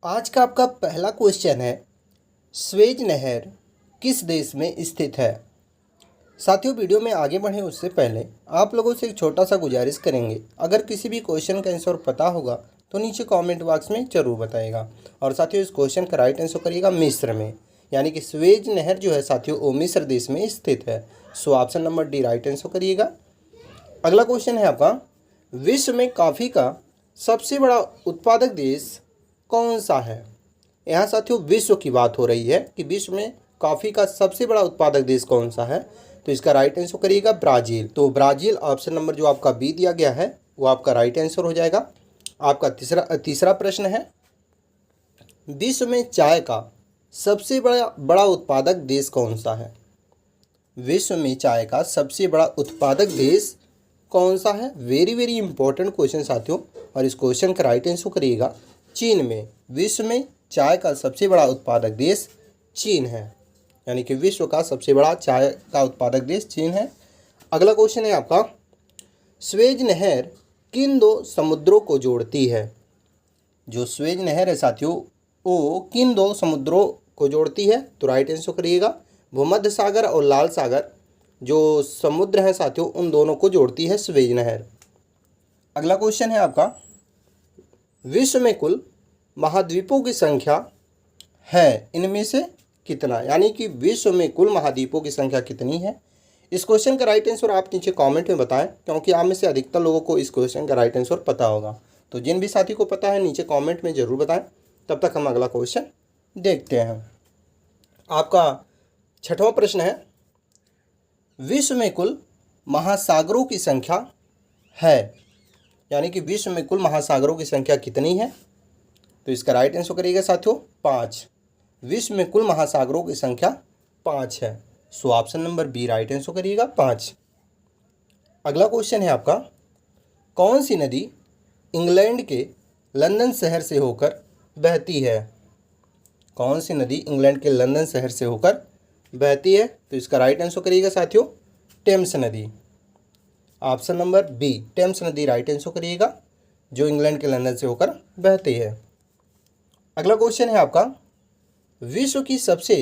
आज का आपका पहला क्वेश्चन है, स्वेज नहर किस देश में स्थित है। साथियों, वीडियो में आगे बढ़ें उससे पहले आप लोगों से एक छोटा सा गुजारिश करेंगे, अगर किसी भी क्वेश्चन का आंसर पता होगा तो नीचे कमेंट बॉक्स में ज़रूर बताइएगा। और साथियों, इस क्वेश्चन का राइट आंसर करिएगा मिस्र में, यानी कि स्वेज नहर जो है साथियों वो मिस्र देश में स्थित है। So option number D right answer करिएगा। अगला क्वेश्चन है आपका, विश्व में कॉफ़ी का सबसे बड़ा उत्पादक देश कौन सा है। यहाँ साथियों विश्व की बात हो रही है कि विश्व में कॉफ़ी का सबसे बड़ा उत्पादक देश कौन सा है, तो इसका राइट आंसर करिएगा ब्राज़ील। तो ब्राज़ील ऑप्शन नंबर जो आपका बी दिया गया है वो आपका राइट आंसर हो जाएगा। आपका तीसरा प्रश्न है, विश्व में चाय का सबसे बड़ा उत्पादक देश कौन सा है। विश्व में चाय का सबसे बड़ा उत्पादक देश कौन सा है। वेरी वेरी इंपॉर्टेंट क्वेश्चन साथियों, और इस क्वेश्चन का राइट आंसर करिएगा चीन में। विश्व में चाय का सबसे बड़ा उत्पादक देश चीन है, यानी कि विश्व का सबसे बड़ा चाय का उत्पादक देश चीन है। अगला क्वेश्चन है आपका, स्वेज नहर किन दो समुद्रों को जोड़ती है। जो स्वेज नहर है साथियों वो किन दो समुद्रों को जोड़ती है, तो राइट आंसर करिएगा भूमध्य सागर और लाल सागर जो समुद्र है साथियों उन दोनों को जोड़ती है स्वेज नहर। अगला क्वेश्चन है आपका, विश्व में कुल महाद्वीपों की संख्या है इनमें से कितना, यानी कि विश्व में कुल महाद्वीपों की संख्या कितनी है। इस क्वेश्चन का राइट आंसर आप नीचे कमेंट में बताएं, क्योंकि आप में से अधिकतर लोगों को इस क्वेश्चन का राइट आंसर पता होगा। तो जिन भी साथी को पता है नीचे कमेंट में ज़रूर बताएं। तब तक हम अगला क्वेश्चन देखते हैं। आपका छठवां प्रश्न है, विश्व में कुल महासागरों की संख्या है, यानी कि विश्व में कुल महासागरों की संख्या कितनी है, तो इसका राइट आंसर करिएगा साथियों 5। विश्व में कुल महासागरों की संख्या 5 है। So option number B right answer करिएगा 5। अगला क्वेश्चन है आपका, कौन सी नदी इंग्लैंड के लंदन शहर से होकर बहती है। कौन सी नदी इंग्लैंड के लंदन शहर से होकर बहती है, तो इसका राइट आंसर करिएगा साथियों टेम्स नदी। ऑप्शन नंबर बी टेम्स नदी राइट आंसर करिएगा, जो इंग्लैंड के लंदन से होकर बहती है। अगला क्वेश्चन है आपका, विश्व की सबसे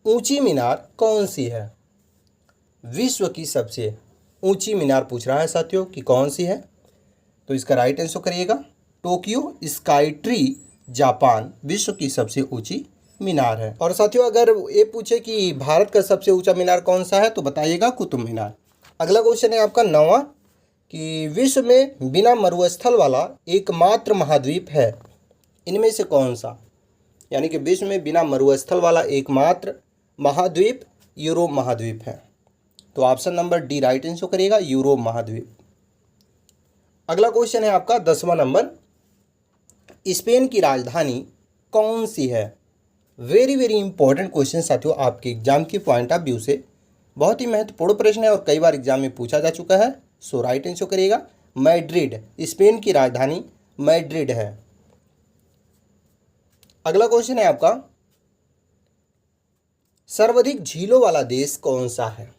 ऊंची मीनार कौन सी है। विश्व की सबसे ऊंची मीनार पूछ रहा है साथियों कि कौन सी है, तो इसका राइट आंसर करिएगा टोक्यो स्काई ट्री जापान विश्व की सबसे ऊंची मीनार है। और साथियों अगर ये पूछे कि भारत का सबसे ऊंचा मीनार कौन सा है, तो बताइएगा कुतुब मीनार। अगला क्वेश्चन है आपका 9वां, कि विश्व में बिना मरुस्थल वाला एकमात्र महाद्वीप है इनमें से कौन सा, यानी कि विश्व में बिना मरुस्थल वाला एकमात्र महाद्वीप यूरोप महाद्वीप है। तो option number D right answer करिएगा यूरोप महाद्वीप। अगला क्वेश्चन है आपका 10वां नंबर, स्पेन की राजधानी कौन सी है। वेरी वेरी इंपॉर्टेंट क्वेश्चन साथियों, आपके एग्जाम के पॉइंट ऑफ व्यू से बहुत ही महत्वपूर्ण प्रश्न है और कई बार एग्जाम में पूछा जा चुका है। सो राइट आंसर करिएगा मैड्रिड। स्पेन की राजधानी मैड्रिड है। अगला क्वेश्चन है आपका, सर्वाधिक झीलों वाला देश कौन सा है।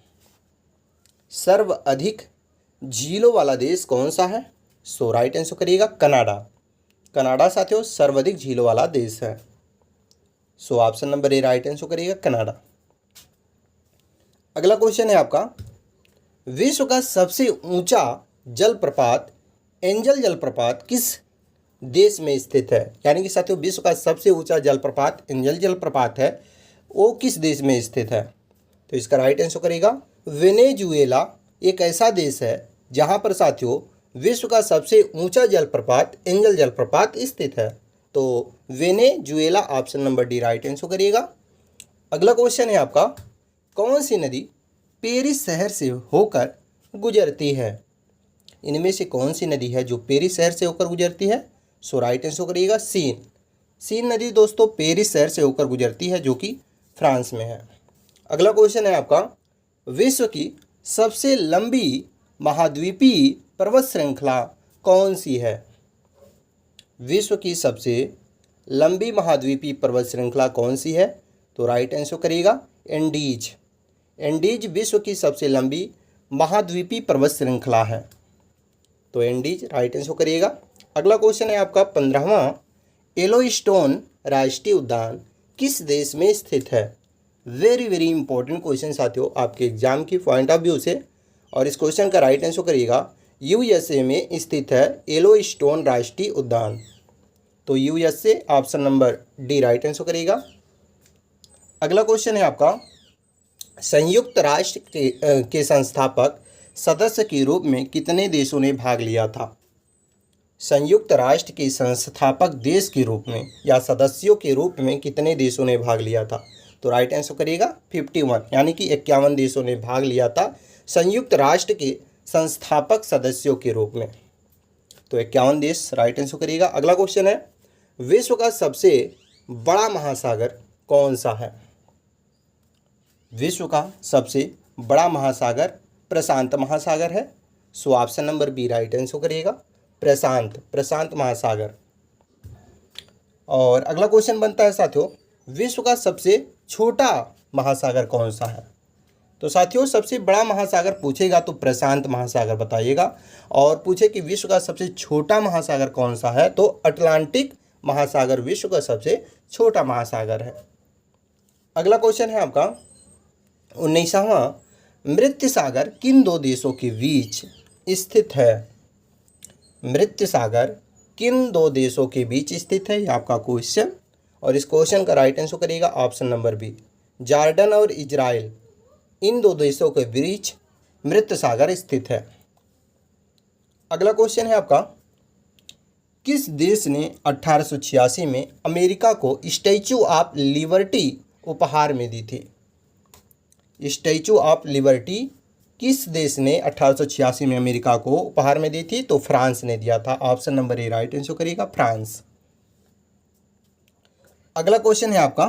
सर्वाधिक झीलों वाला देश कौन सा है, सो राइट आंसर करिएगा कनाडा। कनाडा साथियों सर्वाधिक झीलों वाला देश है। So option number A right answer करिएगा कनाडा। अगला क्वेश्चन है आपका, विश्व का सबसे ऊंचा जलप्रपात एंजल जलप्रपात किस देश में स्थित है, यानी कि साथियों विश्व का सबसे ऊंचा जलप्रपात एंजल जलप्रपात है वो किस देश में स्थित है, तो इसका राइट आंसर करेगा वेनेजुएला। एक ऐसा देश है जहां पर साथियों विश्व का सबसे ऊंचा जलप्रपात एंजल जलप्रपात स्थित है। तो Venezuela option number D right answer करिएगा। अगला क्वेश्चन है आपका, कौन सी नदी पेरिस शहर से होकर गुजरती है। इनमें से कौन सी नदी है जो पेरिस शहर से होकर गुजरती है, सो राइट आंसर करिएगा सीन। सीन नदी दोस्तों पेरिस शहर से होकर गुजरती है जो कि फ्रांस में है। अगला क्वेश्चन है आपका, विश्व की सबसे लंबी महाद्वीपीय पर्वत श्रृंखला कौन सी है। विश्व की सबसे लंबी महाद्वीपीय पर्वत श्रृंखला कौन सी है, तो राइट आंसर करिएगा एंडीज। एंडीज विश्व की सबसे लंबी महाद्वीपीय पर्वत श्रृंखला है, तो एंडीज राइट आंसर करिएगा। अगला क्वेश्चन है आपका 15वां, येलोस्टोन राष्ट्रीय उद्यान किस देश में स्थित है? वेरी वेरी इंपॉर्टेंट क्वेश्चन साथियों आपके एग्जाम की पॉइंट ऑफ व्यू से। और इस क्वेश्चन का राइट आंसर करिएगा, यूएसए में स्थित है येलोस्टोन राष्ट्रीय उद्यान। तो USA option number D right answer करिएगा। अगला क्वेश्चन है आपका, संयुक्त राष्ट्र के संस्थापक सदस्य के रूप में कितने देशों ने भाग लिया था? संयुक्त राष्ट्र के संस्थापक देश के रूप में या सदस्यों के रूप में कितने देशों ने भाग लिया था? तो राइट आंसर करिएगा 51, यानी कि 51 देशों ने भाग लिया था संयुक्त राष्ट्र के संस्थापक सदस्यों के रूप में। तो 51 देश राइट आंसर करिएगा। अगला क्वेश्चन है, विश्व का सबसे बड़ा महासागर कौन सा है? विश्व का सबसे बड़ा महासागर प्रशांत महासागर है। So option number B right answer करिएगा, प्रशांत महासागर। और अगला क्वेश्चन बनता है साथियों, विश्व का सबसे छोटा महासागर कौन सा है? तो साथियों सबसे बड़ा महासागर पूछेगा तो प्रशांत महासागर बताइएगा, और पूछे कि विश्व का सबसे छोटा महासागर कौन सा है तो अटलांटिक महासागर विश्व का सबसे छोटा महासागर है। अगला क्वेश्चन है आपका 19वां, मृत सागर किन दो देशों के बीच स्थित है? मृत सागर किन दो देशों के बीच स्थित है, ये आपका क्वेश्चन। और इस क्वेश्चन का राइट आंसर करिएगा ऑप्शन नंबर बी, जॉर्डन और इजराइल, इन दो देशों के बीच मृत सागर स्थित है। अगला क्वेश्चन है आपका, किस देश ने 1886 में अमेरिका को स्टैचू ऑफ लिबर्टी उपहार में दी थी? स्टैचू ऑफ लिबर्टी किस देश ने 1886 में अमेरिका को उपहार में दी थी? तो फ्रांस ने दिया था। Option number A right answer करिएगा, फ्रांस। अगला क्वेश्चन है आपका,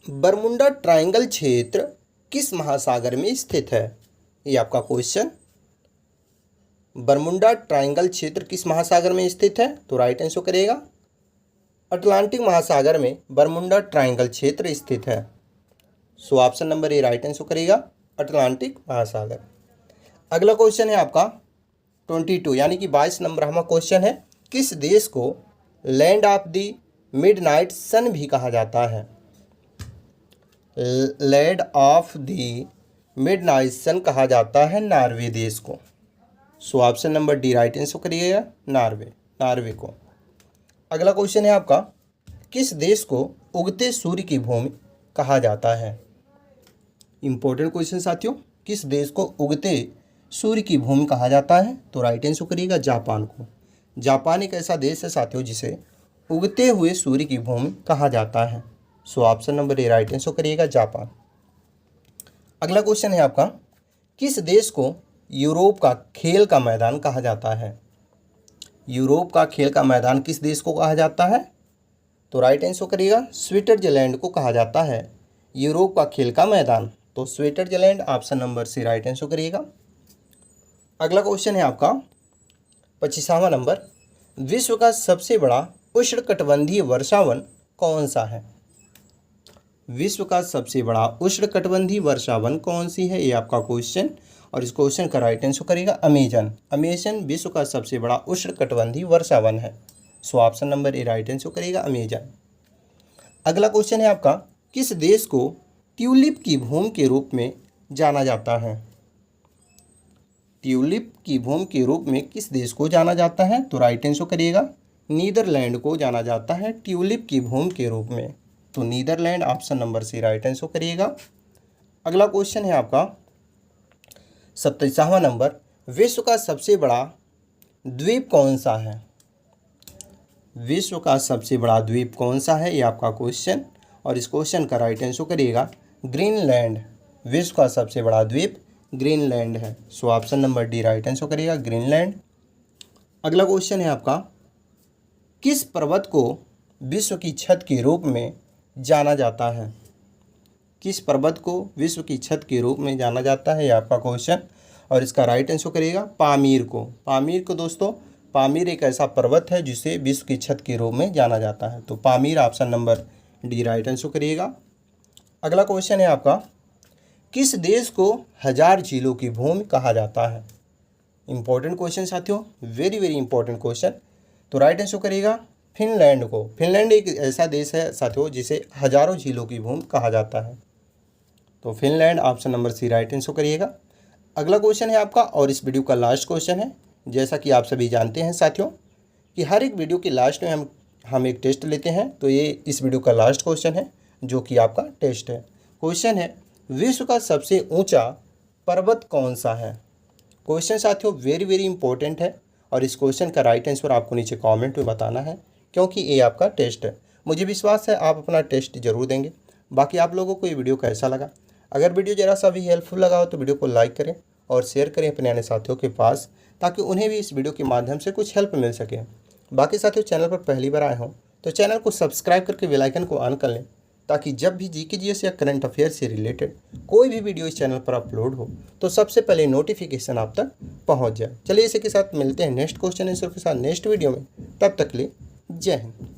बरमुंडा ट्रायंगल क्षेत्र किस महासागर में स्थित है? ये आपका क्वेश्चन, बरमुंडा ट्रायंगल क्षेत्र किस महासागर में स्थित है? तो राइट आंसर करिएगा, अटलांटिक महासागर में बरमुंडा ट्रायंगल क्षेत्र स्थित है। So option number A right answer करिएगा, अटलांटिक महासागर। अगला क्वेश्चन है आपका 22, यानी कि 22 नंबर हमारा क्वेश्चन है, किस देश को लैंड ऑफ द मिडनाइट सन भी कहा जाता है? लैंड ऑफ द मिडनाइट सन कहा जाता है नॉर्वे देश को। सो option number D right answer करिएगा, नॉर्वे को। अगला क्वेश्चन है आपका, किस देश को उगते सूर्य की भूमि कहा जाता है? इंपॉर्टेंट क्वेश्चन साथियों, किस देश को उगते सूर्य की भूमि कहा जाता है? तो राइट आंसर करिएगा जापान को। जापान एक ऐसा देश है साथियों जिसे उगते हुए सूर्य की भूमि कहा जाता है। So option number A right answer करिएगा, जापान। अगला क्वेश्चन है आपका, किस देश को यूरोप का खेल का मैदान कहा जाता है? यूरोप का खेल का मैदान किस देश को कहा जाता है? तो राइट आंसर करिएगा, स्विट्जरलैंड को कहा जाता है यूरोप का खेल का मैदान। तो Switzerland option number C right answer करिएगा। अगला क्वेश्चन है आपका 25वां नंबर, विश्व का सबसे बड़ा उष्णकटिबंधीय वर्षावन कौन सा है? विश्व का सबसे बड़ा उष्णकटिबंधीय वर्षावन कौन सी है, ये आपका क्वेश्चन। और इस क्वेश्चन का राइट आंसर करिएगा अमेजन विश्व का सबसे बड़ा उष्णकटिबंधीय वर्षावन है। So option number A right answer करिएगा, अमेजन। अगला क्वेश्चन है आपका, किस देश को ट्यूलिप की भूमि के रूप में जाना जाता है? ट्यूलिप की भूमि के रूप में किस देश को जाना जाता है? तो राइट आंसर करिएगा, नीदरलैंड को जाना जाता है ट्यूलिप की भूमि के रूप में। तो Netherland option number C right answer करिएगा। अगला क्वेश्चन है आपका 27वां नंबर, विश्व का सबसे बड़ा द्वीप कौन सा है? विश्व का सबसे बड़ा द्वीप कौन सा है, ये आपका क्वेश्चन। और इस क्वेश्चन का राइट आंसर करिएगा ग्रीनलैंड। विश्व का सबसे बड़ा द्वीप ग्रीनलैंड है। So option number D right answer करिएगा, ग्रीनलैंड। अगला क्वेश्चन है आपका, किस पर्वत को विश्व की छत के रूप में जाना जाता है? किस पर्वत को विश्व की छत के रूप में जाना जाता है, ये आपका क्वेश्चन। और इसका राइट आंसर करिएगा पामीर को। पामीर को दोस्तों, पामीर एक ऐसा पर्वत है जिसे विश्व की छत के रूप में जाना जाता है। तो Pamir option number D right answer करिएगा। अगला क्वेश्चन है आपका, किस देश को 1000 झीलों की भूमि कहा जाता है? इंपॉर्टेंट क्वेश्चन साथियों, वेरी वेरी इंपॉर्टेंट क्वेश्चन। तो राइट आंसर करिएगा फिनलैंड को। फिनलैंड एक ऐसा देश है साथियों जिसे हजारों झीलों की भूमि कहा जाता है। तो Finland option number C right answer करिएगा। अगला क्वेश्चन है आपका और इस वीडियो का लास्ट क्वेश्चन है। जैसा कि आप सभी जानते हैं साथियों कि हर एक वीडियो के लास्ट में हम एक टेस्ट लेते हैं, तो ये इस वीडियो का लास्ट क्वेश्चन है जो कि आपका टेस्ट है। क्वेश्चन है विश्व का सबसे ऊंचा पर्वत कौन सा है। क्वेश्चन साथियों वेरी वेरी इंपॉर्टेंट है और इस क्वेश्चन का राइट आंसर आपको नीचे कमेंट में बताना है, क्योंकि ये आपका टेस्ट है। मुझे विश्वास है आप अपना टेस्ट जरूर देंगे। बाकी आप लोगों को ये वीडियो कैसा लगा, अगर वीडियो जरा सा भी हेल्पफुल लगा हो तो वीडियो को लाइक करें और शेयर करें अपने अन्य साथियों के पास, ताकि उन्हें भी इस वीडियो के माध्यम से कुछ हेल्प मिल सके। बाकी साथियों चैनल पर पहली बार आए हों तो चैनल को सब्सक्राइब करके बेल आइकन को ऑन कर लें, ताकि जब भी जीके जीएस या करंट अफेयर से रिलेटेड कोई भी वीडियो इस चैनल पर अपलोड हो तो सबसे पहले नोटिफिकेशन आप तक पहुंच जाए। चलिए इसी के साथ मिलते हैं नेक्स्ट क्वेश्चन आंसर के साथ नेक्स्ट वीडियो में। तब तक के लिए जय हिंद।